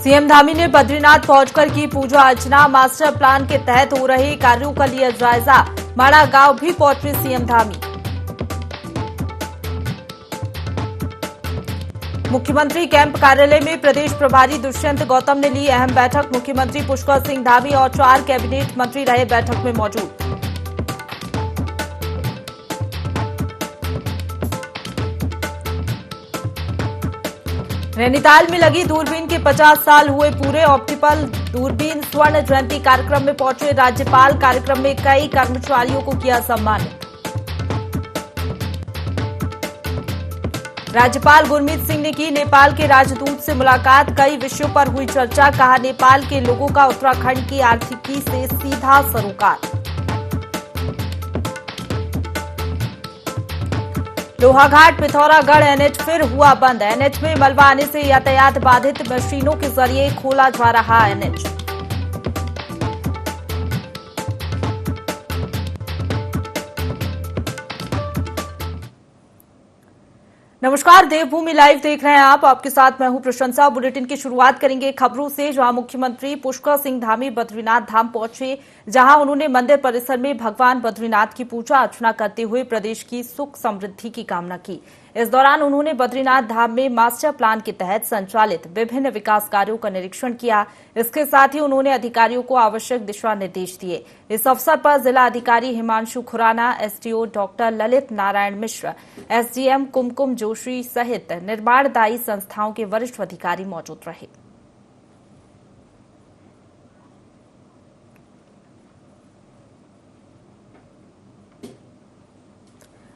CM Dhami ने बद्रीनाथ पहुंचकर की पूजा अर्चना। मास्टर प्लान के तहत हो रहे कार्यों का लिया जायजा। माड़ा गांव भी पहुंचे सीएम धामी। मुख्यमंत्री कैंप कार्यालय में प्रदेश प्रभारी दुष्यंत गौतम ने ली अहम बैठक। मुख्यमंत्री पुष्कर सिंह धामी और 4 कैबिनेट मंत्री रहे बैठक में मौजूद। नैनीताल में लगी दूरबीन के 50 साल हुए पूरे। ऑप्टिकल दूरबीन स्वर्ण जयंती कार्यक्रम में पहुंचे राज्यपाल। कार्यक्रम में कई कर्मचारियों को किया सम्मानित। राज्यपाल गुरमीत सिंह ने की नेपाल के राजदूत से मुलाकात। कई विषयों पर हुई चर्चा। कहा नेपाल के लोगों का उत्तराखंड की आर्थिकी से सीधा सरोकार। लोहाघाट पिथौरागढ़ एनएच फिर हुआ बंद। एनएच में मलबा आने से यातायात बाधित। मशीनों के जरिए खोला जा रहा एनएच। नमस्कार, देवभूमि लाइव देख रहे हैं आप। आपके साथ मैं हूं प्रशंसा। बुलेटिन की शुरुआत करेंगे खबरों से, जहां मुख्यमंत्री पुष्कर सिंह धामी बद्रीनाथ धाम पहुंचे, जहां उन्होंने मंदिर परिसर में भगवान बद्रीनाथ की पूजा अर्चना करते हुए प्रदेश की सुख समृद्धि की कामना की। इस दौरान उन्होंने बद्रीनाथ धाम में मास्टर प्लान के तहत संचालित विभिन्न विकास कार्यों का निरीक्षण किया। इसके साथ ही उन्होंने अधिकारियों को आवश्यक दिशा निर्देश दिए। इस अवसर पर जिला अधिकारी Himanshu Khurana, SDO doctor Lalit Narayan Mishra, SDM कुमकुम जोशी सहित निर्माणदायी संस्थाओं के वरिष्ठ अधिकारी मौजूद रहे।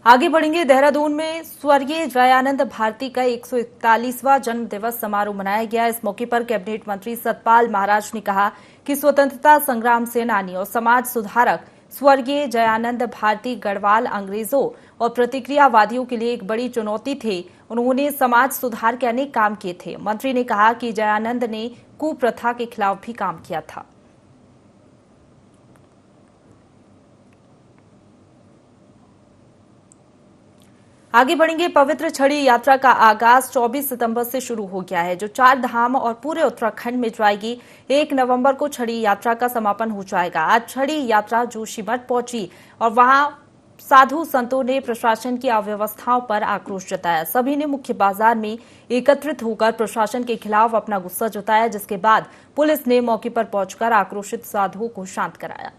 आगे बढ़ेंगे। देहरादून में स्वर्गीय जयानंद भारती का 141वां जन्म दिवस समारोह मनाया गया। इस मौके पर कैबिनेट मंत्री सतपाल महाराज ने कहा कि स्वतंत्रता संग्राम सेनानी और समाज सुधारक स्वर्गीय जयानंद भारती गढ़वाल अंग्रेजों और प्रतिक्रियावादियों के लिए एक बड़ी चुनौती थे। उन्होंने समाज सुधार के अनेक काम किए थे। मंत्री ने कहा कि जयानंद ने कुप्रथा के खिलाफ भी काम किया था। आगे बढ़ेंगे। पवित्र छड़ी यात्रा का आगाज 24 सितंबर से शुरू हो गया है, जो 4 धाम और पूरे उत्तराखंड में जाएगी। 1 नवंबर को छड़ी यात्रा का समापन हो जाएगा। आज छड़ी यात्रा जोशीमठ पहुंची और वहां साधु संतों ने प्रशासन की अव्यवस्थाओं पर आक्रोश जताया। सभी ने मुख्य बाजार में एकत्रित होकर प्रशासन के खिलाफ अपना गुस्सा जताया, जिसके बाद पुलिस ने मौके पर पहुंचकर आक्रोशित साधुओं को शांत कराया।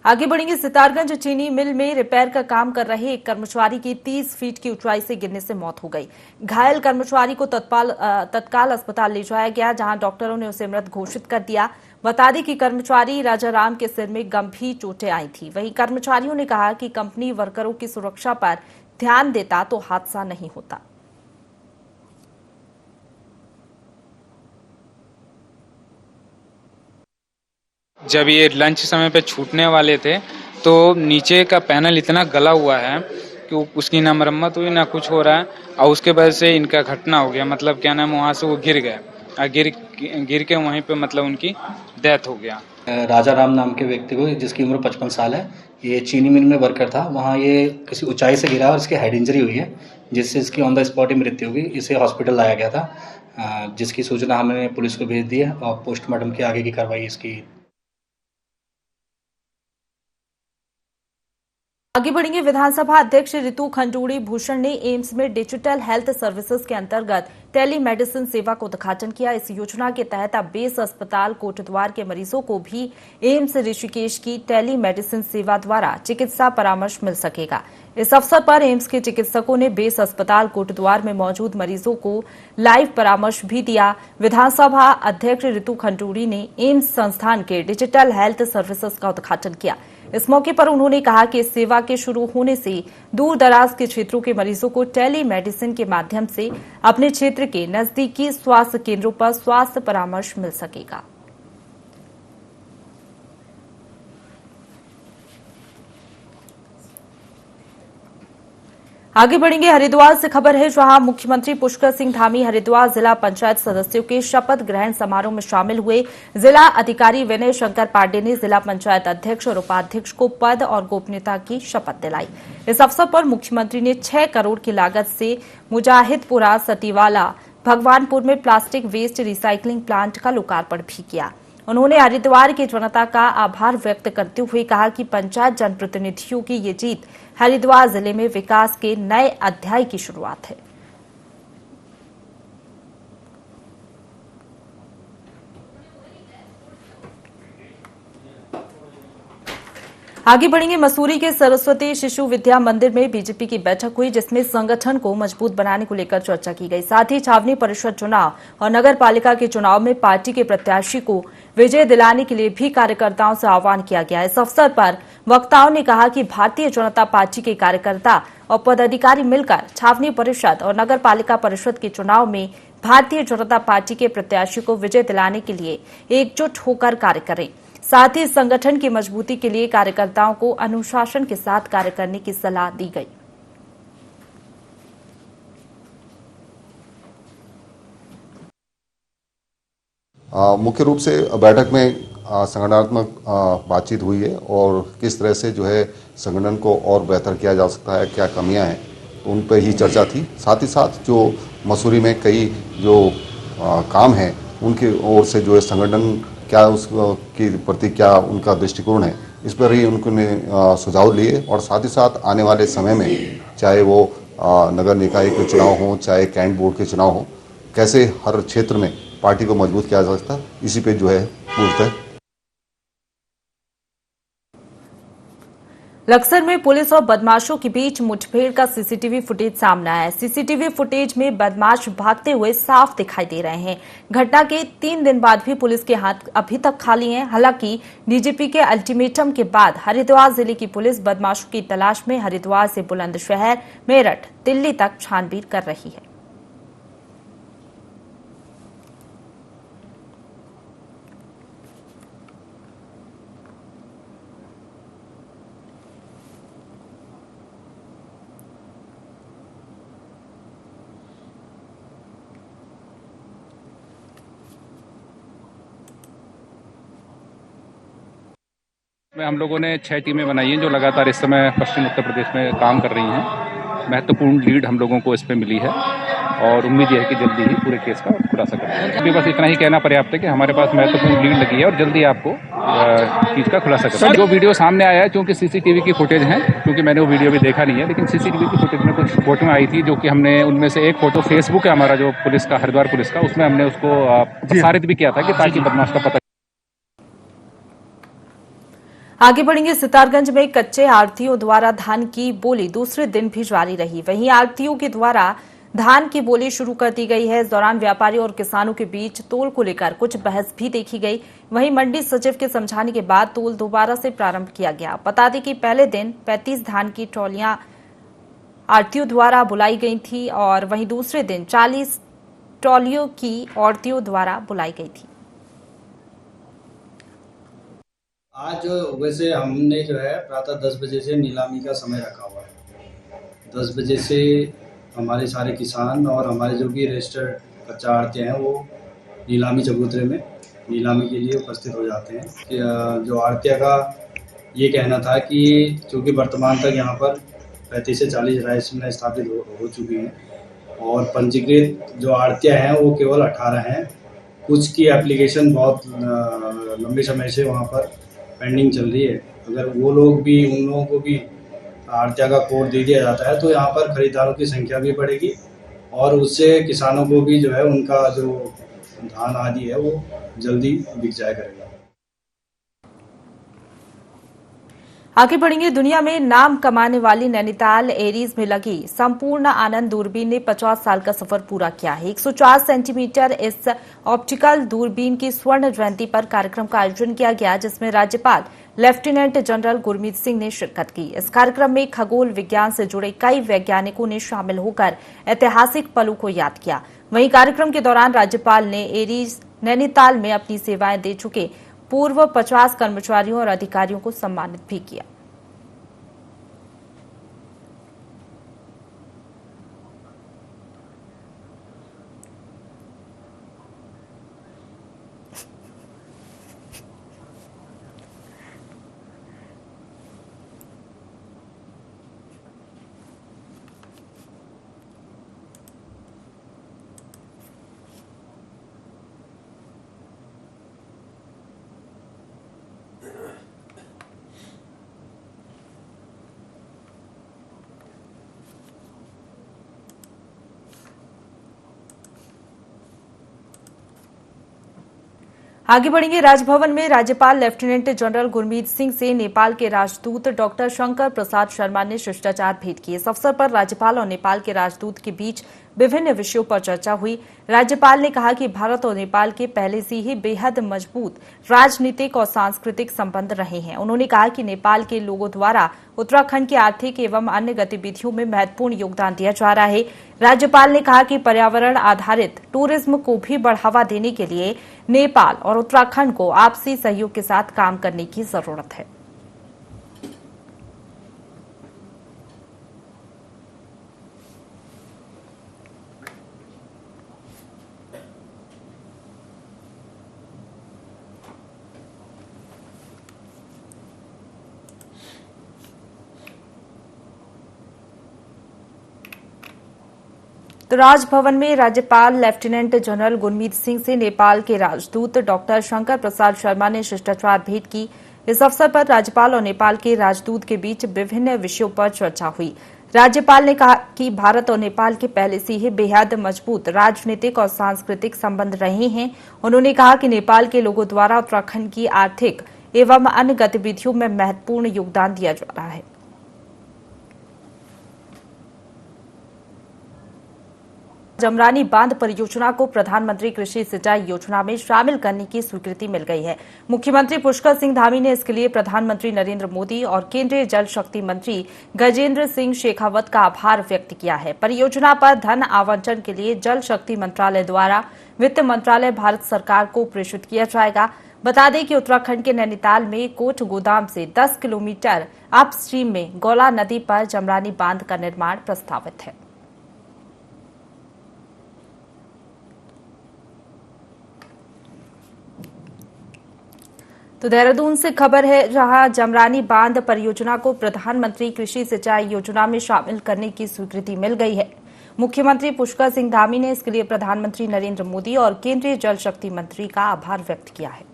आगे बढ़ेंगे। सितारगंज चीनी मिल में रिपेयर का काम कर रहे एक कर्मचारी की 30 फीट की ऊंचाई से गिरने से मौत हो गई। घायल कर्मचारी को तत्काल अस्पताल ले जाया गया, जहां डॉक्टरों ने उसे मृत घोषित कर दिया। बता दें कि कर्मचारी राजाराम के सिर में गंभीर चोटें आई थी। वहीं कर्मचारियों ने कहा कि कंपनी वर्करों की सुरक्षा पर ध्यान देता तो हादसा नहीं होता। जब ये लंच समय पे छूटने वाले थे तो नीचे का पैनल इतना गला हुआ है कि उसकी ना मरम्मत हुई ना कुछ हो रहा है, और उसके वजह से इनका घटना हो गया। मतलब क्या नाम, वहाँ से वो गिर गए और गिर के वहीं पे मतलब उनकी डेथ हो गया। राजा राम नाम के व्यक्ति को, जिसकी उम्र 55 साल है, ये चीनी मिल में वर्कर था। वहाँ ये किसी ऊंचाई से गिरा और इसकी हेड इंजरी हुई है, जिससे इसकी ऑन द स्पॉट ही मृत्यु हुई। इसे हॉस्पिटल लाया गया था, जिसकी सूचना हमने पुलिस को भेज दी है और पोस्टमार्टम की आगे की कार्रवाई इसकी। आगे बढ़ेंगे। विधानसभा अध्यक्ष रितु खंडूड़ी भूषण ने एम्स में डिजिटल हेल्थ सर्विसेज के अंतर्गत टेली मेडिसिन सेवा का उद्घाटन किया। इस योजना के तहत अब बेस अस्पताल कोटद्वार के मरीजों को भी एम्स ऋषिकेश की टेली मेडिसिन सेवा द्वारा चिकित्सा परामर्श मिल सकेगा। इस अवसर पर एम्स के चिकित्सकों ने बेस अस्पताल कोटद्वार में मौजूद मरीजों को लाइव परामर्श भी दिया। विधानसभा अध्यक्ष रितु खंडूड़ी ने एम्स संस्थान के डिजिटल हेल्थ सर्विसेज का उद्घाटन किया। इस मौके पर उन्होंने कहा कि इस सेवा के शुरू होने से दूर दराज के क्षेत्रों के मरीजों को टेली मेडिसिन के माध्यम से अपने क्षेत्र के नजदीकी स्वास्थ्य केंद्रों पर स्वास्थ्य परामर्श मिल सकेगा। आगे बढ़ेंगे। हरिद्वार से खबर है, जहां मुख्यमंत्री पुष्कर सिंह धामी हरिद्वार जिला पंचायत सदस्यों के शपथ ग्रहण समारोह में शामिल हुए। जिला अधिकारी विनय शंकर पांडे ने जिला पंचायत अध्यक्ष और उपाध्यक्ष को पद और गोपनीयता की शपथ दिलाई। इस अवसर पर मुख्यमंत्री ने 6 करोड़ की लागत से मुजाहिदपुरा सतीवाला भगवानपुर में प्लास्टिक वेस्ट रिसाइकलिंग प्लांट का लोकार्पण भी किया। उन्होंने हरिद्वार की जनता का आभार व्यक्त करते हुए कहा कि पंचायत जनप्रतिनिधियों की ये जीत हरिद्वार जिले में विकास के नए अध्याय की शुरुआत है। आगे बढ़ेंगे। मसूरी के सरस्वती शिशु विद्या मंदिर में बीजेपी की बैठक हुई, जिसमें संगठन को मजबूत बनाने को लेकर चर्चा की गई। साथ ही छावनी परिषद चुनाव और नगर पालिका के चुनाव में पार्टी के प्रत्याशी को विजय दिलाने के लिए भी कार्यकर्ताओं से आह्वान किया गया। इस अवसर पर वक्ताओं ने कहा कि भारतीय जनता पार्टी के कार्यकर्ता और पदाधिकारी मिलकर छावनी परिषद और नगर पालिका परिषद के चुनाव में भारतीय जनता पार्टी के प्रत्याशी को विजय दिलाने के लिए एकजुट होकर कार्य करें। साथ ही संगठन की मजबूती के लिए कार्यकर्ताओं को अनुशासन के साथ कार्य करने की सलाह दी गई। मुख्य रूप से बैठक में संगठनात्मक बातचीत हुई है और किस तरह से जो है संगठन को और बेहतर किया जा सकता है, क्या कमियां हैं, तो उन पर ही चर्चा थी। साथ ही साथ जो मसूरी में कई जो काम हैं उनकी ओर से जो है संगठन क्या उसके प्रति क्या उनका दृष्टिकोण है, इस पर ही उन्होंने सुझाव लिए। और साथ ही साथ आने वाले समय में चाहे वो नगर निकाय के चुनाव हों, चाहे कैंट बोर्ड के चुनाव हों, कैसे हर क्षेत्र में पार्टी को मजबूत किया जा सकता है, इसी पे जो है पूछता है। लक्सर में पुलिस और बदमाशों के बीच मुठभेड़ का सीसीटीवी फुटेज सामने आया है। सीसीटीवी फुटेज में बदमाश भागते हुए साफ दिखाई दे रहे हैं। घटना के 3 दिन बाद भी पुलिस के हाथ अभी तक खाली हैं। हालांकि डीजीपी के अल्टीमेटम के बाद हरिद्वार जिले की पुलिस बदमाशों की तलाश में हरिद्वार से बुलंदशहर, मेरठ, दिल्ली तक छानबीन कर रही है। हम लोगों ने 6 टीमें बनाई हैं जो लगातार इस समय पश्चिम उत्तर प्रदेश में काम कर रही हैं। महत्वपूर्ण लीड हम लोगों को इस पे मिली है और उम्मीद यह है कि जल्दी ही पूरे केस का खुलासा करेंगे। अभी बस इतना ही कहना पर्याप्त है कि हमारे पास महत्वपूर्ण लीड लगी है और जल्दी आपको चीज का खुलासा करेंगे। जो वीडियो सामने आया है, क्योंकि सीसीटीवी की फुटेज है, क्योंकि मैंने वो वीडियो भी देखा नहीं है, लेकिन सीसीटीवी की फुटेज में कुछ फोटो आई थी जो कि हमने उनमें से एक फोटो फेसबुक है हमारा जो पुलिस का, हरिद्वार पुलिस का, उसमें हमने उसको प्रसारित भी किया था कि ताकि बदमाश का पता। आगे बढ़ेंगे। सितारगंज में कच्चे आढ़तियों द्वारा धान की बोली दूसरे दिन भी जारी रही। वहीं आढ़तियों के द्वारा धान की बोली शुरू कर दी गई है। इस दौरान व्यापारी और किसानों के बीच तोल को लेकर कुछ बहस भी देखी गई। वहीं मंडी सचिव के समझाने के बाद तोल दोबारा से प्रारंभ किया गया। बता दें कि पहले दिन 35 धान की ट्रॉलियां आढ़तियों द्वारा बुलाई गई थी और वहीं दूसरे दिन 40 ट्रॉलियों की आढ़तियों द्वारा बुलाई गई थी। आज वैसे हमने जो है प्रातः 10 बजे से नीलामी का समय रखा हुआ है। 10 बजे से हमारे सारे किसान और हमारे जो भी रजिस्टर्ड कच्चा आढ़तिया हैं वो नीलामी चबूतरे में नीलामी के लिए उपस्थित हो जाते हैं। कि जो आढ़तिया का ये कहना था कि चूँकि वर्तमान तक यहाँ पर 35 से 40 राइस मिलें स्थापित हो चुकी हैं और पंजीकृत जो आढ़तिया हैं वो केवल 18 हैं। कुछ की एप्लीकेशन बहुत लंबे समय से वहाँ पर पेंडिंग चल रही है। अगर वो लोग भी, उन लोगों को भी आढ़तिया का कोड दे दिया जाता है तो यहाँ पर खरीदारों की संख्या भी बढ़ेगी और उससे किसानों को भी जो है उनका जो धान आदि है वो जल्दी बिक जाया करेगा। आगे बढ़ेंगे। दुनिया में नाम कमाने वाली नैनीताल एरीज में लगी संपूर्ण आनंद दूरबीन ने 50 साल का सफर पूरा किया है। 104 सेंटीमीटर इस ऑप्टिकल दूरबीन की स्वर्ण जयंती पर कार्यक्रम का आयोजन किया गया, जिसमें राज्यपाल लेफ्टिनेंट जनरल गुरमीत सिंह ने शिरकत की। इस कार्यक्रम में खगोल विज्ञान से जुड़े कई वैज्ञानिकों ने शामिल होकर ऐतिहासिक पलों को याद किया। वहीं कार्यक्रम के दौरान राज्यपाल ने एरीज नैनीताल में अपनी सेवाएं दे चुके पूर्व 50 कर्मचारियों और अधिकारियों को सम्मानित भी किया। आगे बढ़ेंगे। राजभवन में राज्यपाल लेफ्टिनेंट जनरल गुरमीत सिंह से नेपाल के राजदूत डॉक्टर शंकर प्रसाद शर्मा ने शिष्टाचार भेंट की। इस अवसर पर राज्यपाल और नेपाल के राजदूत के बीच विभिन्न विषयों पर चर्चा हुई। राज्यपाल ने कहा कि भारत और नेपाल के पहले से ही बेहद मजबूत राजनीतिक और सांस्कृतिक संबंध रहे हैं। उन्होंने कहा कि नेपाल के लोगों द्वारा उत्तराखंड की आर्थिक एवं अन्य गतिविधियों में महत्वपूर्ण योगदान दिया जा रहा है। राज्यपाल ने कहा कि पर्यावरण आधारित टूरिज्म को भी बढ़ावा देने के लिए नेपाल और उत्तराखंड को आपसी सहयोग के साथ काम करने की जरूरत है। तो राजभवन में राज्यपाल लेफ्टिनेंट जनरल गुरमीत सिंह से नेपाल के राजदूत डॉक्टर शंकर प्रसाद शर्मा ने शिष्टाचार भेंट की। इस अवसर पर राज्यपाल और नेपाल के राजदूत के बीच विभिन्न विषयों पर चर्चा हुई। राज्यपाल ने कहा कि भारत और नेपाल के पहले से ही बेहद मजबूत राजनीतिक और सांस्कृतिक संबंध रहे हैं। उन्होंने कहा कि नेपाल के लोगों द्वारा उत्तराखंड की आर्थिक एवं अन्य गतिविधियों में महत्वपूर्ण योगदान दिया जा रहा है। जमरानी बांध परियोजना को प्रधानमंत्री कृषि सिंचाई योजना में शामिल करने की स्वीकृति मिल गई है। मुख्यमंत्री पुष्कर सिंह धामी ने इसके लिए प्रधानमंत्री नरेंद्र मोदी और केंद्रीय जल शक्ति मंत्री गजेंद्र सिंह शेखावत का आभार व्यक्त किया है। परियोजना पर धन आवंटन के लिए जल शक्ति मंत्रालय द्वारा वित्त मंत्रालय भारत सरकार को प्रेषित किया जाएगा। बता दें कि उत्तराखंड के नैनीताल में कोट गोदाम से 10 किलोमीटर अपस्ट्रीम में गौला नदी पर जमरानी बांध का निर्माण प्रस्तावित है। तो देहरादून से खबर है, जहां जमरानी बांध परियोजना को प्रधानमंत्री कृषि सिंचाई योजना में शामिल करने की स्वीकृति मिल गई है। मुख्यमंत्री पुष्कर सिंह धामी ने इसके लिए प्रधानमंत्री नरेंद्र मोदी और केंद्रीय जल शक्ति मंत्री का आभार व्यक्त किया है।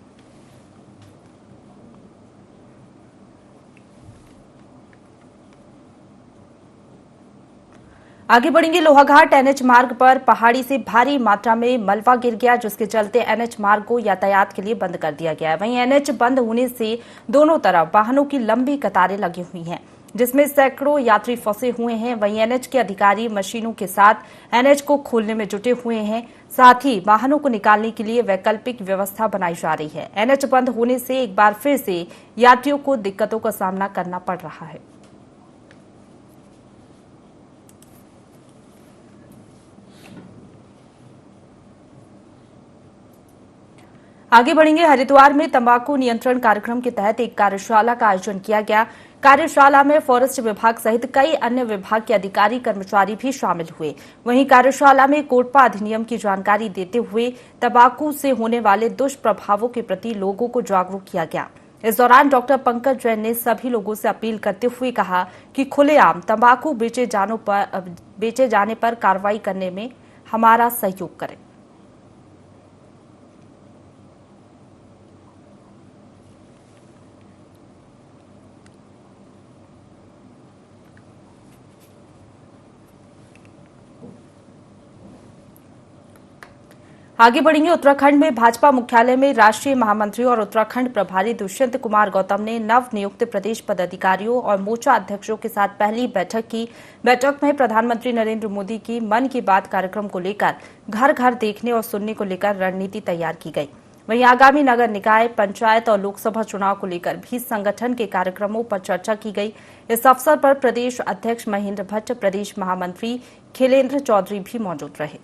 आगे बढ़ेंगे। लोहाघाट एनएच मार्ग पर पहाड़ी से भारी मात्रा में मलबा गिर गया, जिसके चलते एनएच मार्ग को यातायात के लिए बंद कर दिया गया है। वहीं एनएच बंद होने से दोनों तरफ वाहनों की लंबी कतारें लगी हुई हैं, जिसमें सैकड़ों यात्री फंसे हुए हैं। वहीं एनएच के अधिकारी मशीनों के साथ एनएच को खोलने में जुटे हुए हैं। साथ ही वाहनों को निकालने के लिए वैकल्पिक व्यवस्था बनाई जा रही है। एनएच बंद होने से एक बार फिर से यात्रियों को दिक्कतों का सामना करना पड़ रहा है। आगे बढ़ेंगे। हरिद्वार में तंबाकू नियंत्रण कार्यक्रम के तहत एक कार्यशाला का आयोजन किया गया। कार्यशाला में फॉरेस्ट विभाग सहित कई अन्य विभाग के अधिकारी कर्मचारी भी शामिल हुए। वहीं कार्यशाला में कोटपा अधिनियम की जानकारी देते हुए तंबाकू से होने वाले दुष्प्रभावों के प्रति लोगों को जागरूक किया गया। इस दौरान डॉक्टर पंकज जैन ने सभी लोगों से अपील करते हुए कहा कि खुलेआम तंबाकू बेचे जाने पर कार्रवाई करने में हमारा सहयोग करें। आगे बढ़ेंगे। उत्तराखंड में भाजपा मुख्यालय में राष्ट्रीय महामंत्री और उत्तराखंड प्रभारी दुष्यंत कुमार गौतम ने नव नियुक्त प्रदेश पदाधिकारियों और मोर्चा अध्यक्षों के साथ पहली बैठक की। बैठक में प्रधानमंत्री नरेंद्र मोदी की मन की बात कार्यक्रम को लेकर घर घर देखने और सुनने को लेकर रणनीति तैयार की गई। वहीं आगामी नगर निकाय, पंचायत और लोकसभा चुनाव को लेकर भी संगठन के कार्यक्रमों पर चर्चा की गई। इस अवसर पर प्रदेश अध्यक्ष महेंद्र भट्ट, प्रदेश महामंत्री खिलेंद्र चौधरी भी मौजूद रहे।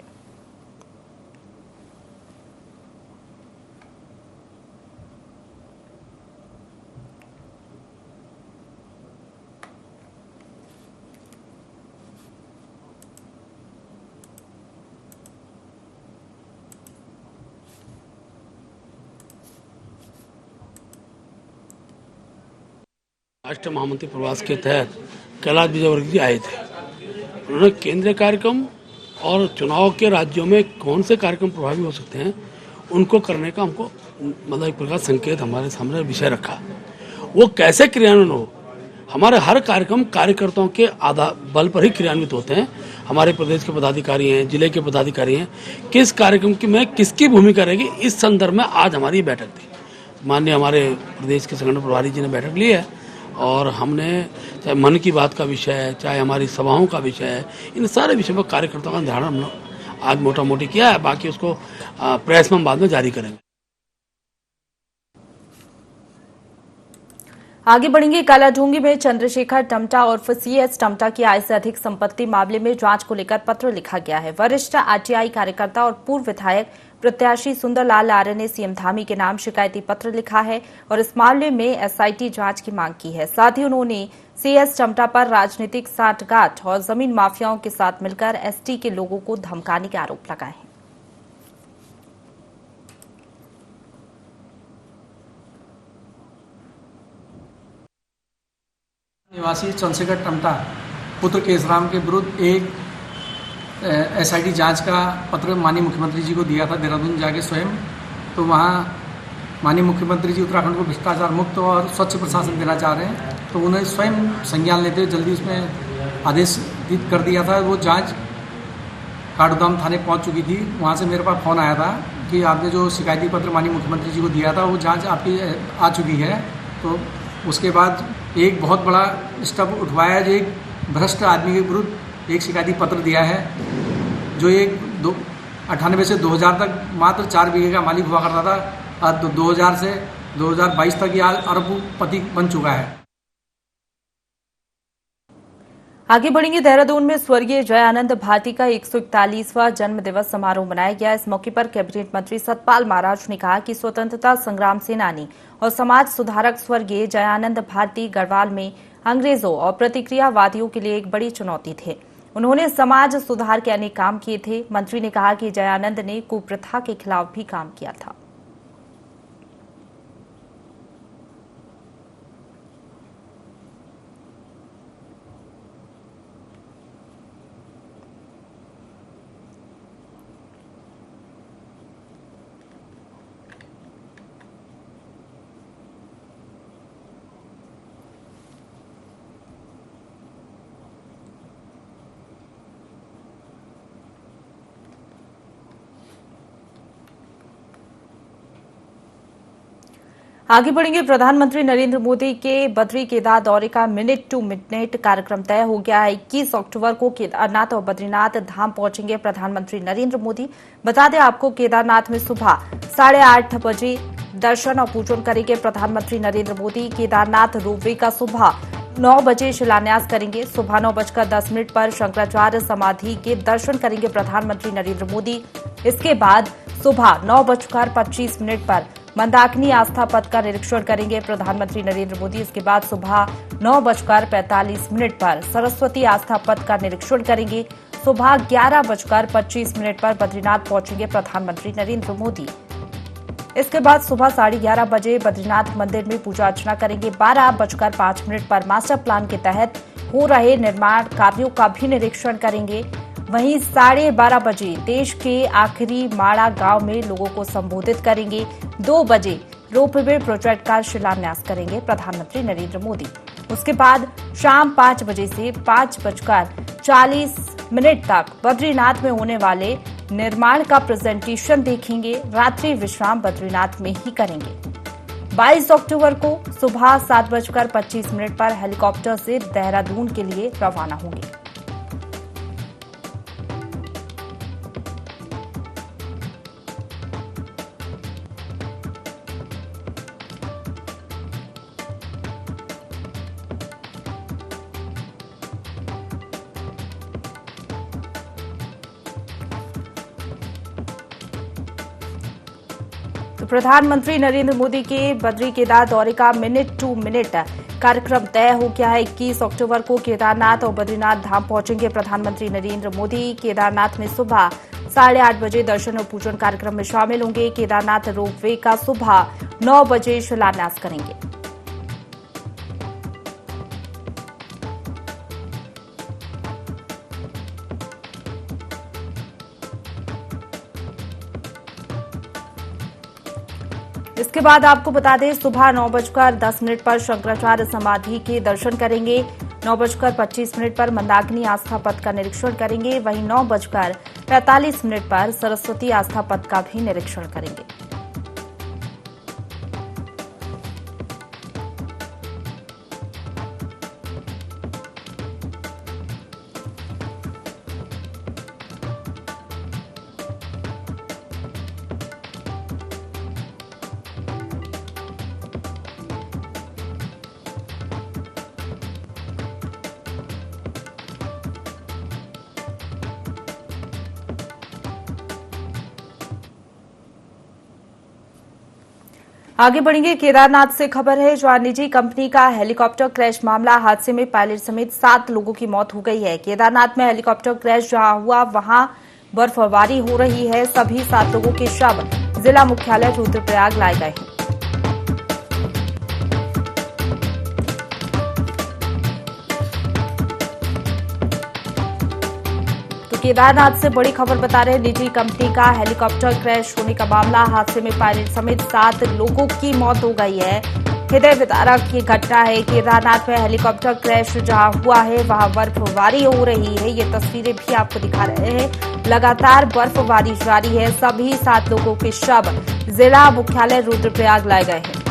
राष्ट्रीय महामंत्री प्रवास के तहत कैलाश विजयवर्गीय जी आए थे। उन्होंने केंद्रीय कार्यक्रम और चुनाव के राज्यों में कौन से कार्यक्रम प्रभावी हो सकते हैं उनको करने का हमको मतलब एक प्रकार संकेत हमारे सामने विषय रखा। वो कैसे क्रियान्वयन हो हमारे हर कार्यक्रम कार्यकर्ताओं के आधार बल पर ही क्रियान्वित होते हैं। हमारे प्रदेश के पदाधिकारी हैं, जिले के पदाधिकारी हैं, किस कार्यक्रम की में किसकी भूमिका रहेगी, इस संदर्भ में आज हमारी बैठक थी। माननीय हमारे प्रदेश के संगठन प्रभारी जी ने बैठक ली है और हमने चाहे मन की बात का विषय है, चाहे हमारी सभाओं का विषय है, इन सारे विषयों पर कार्यकर्ताओं का ध्यान हम आज मोटा मोटी किया है। बाकी उसको प्रेस में बाद में जारी करेंगे। आगे बढ़ेंगे। कालाढूंगी में चंद्रशेखर टमटा और सीएस टमटा की आय से अधिक संपत्ति मामले में जांच को लेकर पत्र लिखा गया है। वरिष्ठ आरटीआई कार्यकर्ता और पूर्व विधायक प्रत्याशी सुंदरलाल आर्य ने सीएम धामी के नाम शिकायती पत्र लिखा है और इस मामले में एसआईटी जांच की मांग की है। साथ ही उन्होंने सीएस टमटा पर राजनीतिक साठगांठ और जमीन माफियाओं के साथ मिलकर एसटी के लोगों को धमकाने के आरोप लगाए हैं। निवासी चंद्रशेखर टमटा पुत्र केशराम के विरुद्ध एक एसआईटी जांच का पत्र माननीय मुख्यमंत्री जी को दिया था देहरादून जाके स्वयं। तो वहाँ माननीय मुख्यमंत्री जी उत्तराखंड को भ्रष्टाचार मुक्त और स्वच्छ प्रशासन देना चाह रहे हैं, तो उन्हें स्वयं संज्ञान लेते हुए जल्दी उसमें आदेश कर दिया था। वो जांच काठगोदाम थाने पहुँच चुकी थी। वहाँ से मेरे पास फ़ोन आया था कि आपने जो शिकायती पत्र माननीय मुख्यमंत्री जी को दिया था वो जाँच आपकी आ चुकी है। तो उसके बाद एक बहुत बड़ा स्टेप उठवाया, जो एक भ्रष्ट आदमी के विरुद्ध एक शिकायती पत्र दिया है, जो एक 98 से 2000 तक मात्र 4 बीघे का मालिक हुआ करता था, और 2000 से 2022 तक यह अरबपति बन चुका है। आगे बढ़ेंगे। देहरादून में स्वर्गीय जयानंद भारती का 141वां जन्म दिवस समारोह मनाया गया। इस मौके पर कैबिनेट मंत्री सतपाल महाराज ने कहा कि स्वतंत्रता संग्राम सेनानी और समाज सुधारक स्वर्गीय जयानंद भारती गढ़वाल में अंग्रेजों और प्रतिक्रियावादियों के लिए एक बड़ी चुनौती थे। उन्होंने समाज सुधार के अनेक काम किए थे। मंत्री ने कहा कि जयानंद ने कुप्रथा के खिलाफ भी काम किया था। आगे बढ़ेंगे। प्रधानमंत्री नरेंद्र मोदी के बद्री केदार दौरे का मिनट टू मिनट कार्यक्रम तय हो गया है। 21 अक्टूबर को केदारनाथ और बद्रीनाथ धाम पहुंचेंगे प्रधानमंत्री नरेंद्र मोदी। बता दें आपको, केदारनाथ में सुबह 8:30 बजे दर्शन और पूजन करेंगे प्रधानमंत्री नरेंद्र मोदी। केदारनाथ रोपवे का सुबह 9 बजे शिलान्यास करेंगे। सुबह 9:10 पर शंकराचार्य समाधि के दर्शन करेंगे प्रधानमंत्री नरेंद्र मोदी। इसके बाद सुबह 9:25 पर मंदाकिनी आस्था पथ का निरीक्षण करेंगे प्रधानमंत्री नरेंद्र मोदी। इसके बाद सुबह 9:45 पर सरस्वती आस्था पथ का निरीक्षण करेंगे। सुबह 11:25 पर बद्रीनाथ पहुंचेंगे प्रधानमंत्री नरेंद्र मोदी। इसके बाद सुबह 11:30 बजे बद्रीनाथ मंदिर में पूजा अर्चना करेंगे। 12:05 पर मास्टर प्लान के तहत हो रहे निर्माण कार्यों का भी निरीक्षण करेंगे। वहीं 12:30 बजे देश के आखिरी माड़ा गांव में लोगों को संबोधित करेंगे। 2 बजे रोपवे प्रोजेक्ट का शिलान्यास करेंगे प्रधानमंत्री नरेंद्र मोदी। उसके बाद शाम 5 बजे से 5:40 तक बद्रीनाथ में होने वाले निर्माण का प्रेजेंटेशन देखेंगे। रात्रि विश्राम बद्रीनाथ में ही करेंगे। 22 अक्टूबर को सुबह 7:25 पर हेलीकॉप्टर से देहरादून के लिए रवाना होंगे। तो प्रधानमंत्री नरेंद्र मोदी के बद्री केदार दौरे का मिनट टू मिनट कार्यक्रम तय हो गया है। 21 अक्टूबर को केदारनाथ और बद्रीनाथ धाम पहुंचेंगे प्रधानमंत्री नरेंद्र मोदी। केदारनाथ में सुबह 8:30 बजे दर्शन और पूजन कार्यक्रम में शामिल होंगे। केदारनाथ रोपवे का सुबह 9 बजे शिलान्यास करेंगे। इसके बाद आपको बता दें सुबह 9:10 पर शंकराचार्य समाधि के दर्शन करेंगे। 9:25 पर मंदाकिनी आस्था पथ का निरीक्षण करेंगे। वहीं 9:45 पर सरस्वती आस्था पथ का भी निरीक्षण करेंगे। आगे बढ़ेंगे। केदारनाथ से खबर है जहां निजी कंपनी का हेलीकॉप्टर क्रैश मामला, हादसे में पायलट समेत 7 लोगों की मौत हो गई है। केदारनाथ में हेलीकॉप्टर क्रैश जहां हुआ वहां बर्फबारी हो रही है। सभी 7 लोगों के शव जिला मुख्यालय रुद्रप्रयाग लाए गए हैं। केदारनाथ से बड़ी खबर बता रहे हैं, निजी कंपनी का हेलीकॉप्टर क्रैश होने का मामला, हादसे में पायलट समेत 7 लोगों की मौत हो गई है। हृदय विदारक ये घटना है। केदारनाथ में हेलीकॉप्टर क्रैश जहां हुआ है वहां बर्फबारी हो रही है। ये तस्वीरें भी आपको दिखा रहे हैं। लगातार बर्फबारी जारी है। सभी 7 लोगों के शव जिला मुख्यालय रुद्रप्रयाग लाए गए हैं।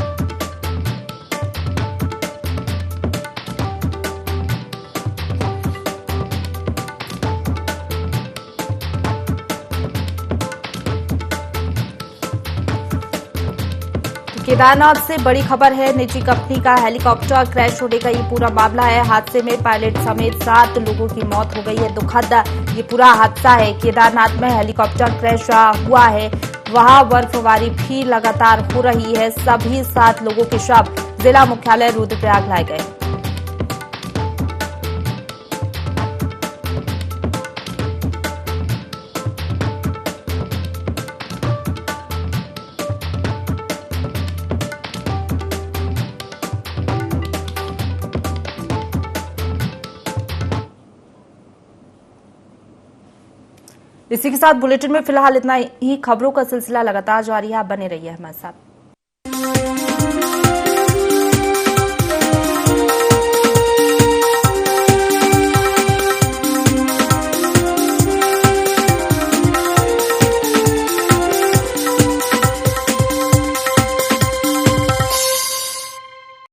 केदारनाथ से बड़ी खबर है, निजी कंपनी का हेलीकॉप्टर क्रैश होने का ये पूरा मामला है। हादसे में पायलट समेत 7 लोगों की मौत हो गई है। दुखद ये पूरा हादसा है। केदारनाथ में हेलीकॉप्टर क्रैश हुआ है, वहां बर्फबारी भी लगातार हो रही है। सभी 7 लोगों के शव जिला मुख्यालय रुद्रप्रयाग लाए गए। इसी के साथ बुलेटिन में फिलहाल इतना ही। खबरों का सिलसिला लगातार जारी है, आप बने रहिए हमारे साथ।